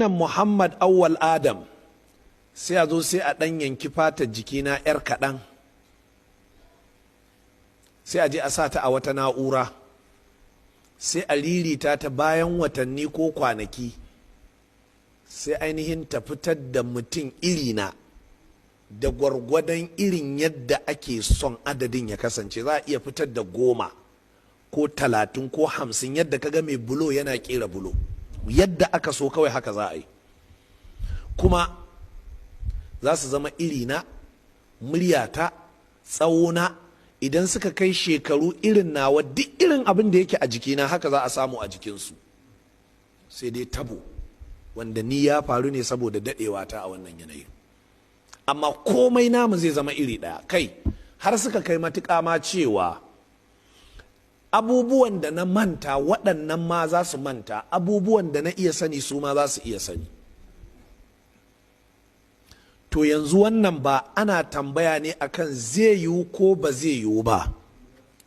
nan Muhammad awwal Adam, sai a zo sai a ɗan yanki fatar jikina 'yar kaɗan, sai a je a sa ta a wata na'ura, sai a ririta ta bayan watanni ko kwanaki, sai ainihin ta fitar da mutum irina da gwargwadon irin yadda ake son adadin ya kasance. Za a iya fitar da 10 ko 30 ko 50 yadda kaga mai bulo yana kera bulo, yadda aka so kawai haka za a yi. Kuma za su zama irina, muryata, tsawona. Idan suka kai shekaru irin nawa, duk irin abin da yake a jikina haka za a samu a jikinsu, sai dai tabo wanda ni ya faru ne saboda daɗewa ta a wannan yanayin. Amma komai namu zai zama iri ɗaya. Kai har suka kai matuƙa ma cewa abubuwan da na manta waɗannan ma za su manta, abubuwan da na iya sani su ma za su iya sani. To yanzu wannan ba ana tambaya ne akan zai yiwu ko ba zai yiwu ba,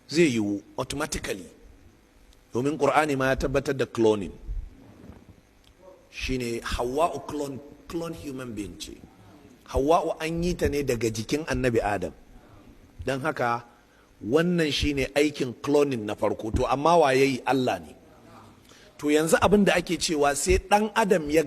zai yiwu automatically, domin ƙur'ani ma ya tabbatar da cloning. Shine Hawwa'u clone human being ce. Hawwa'u an yi ta ne daga jikin annabi Adam, don haka wannan shine aikin cloning na farko. To amma waye yi? Allah ne. To yanzu abin da ake cewa sai ɗan Adam ya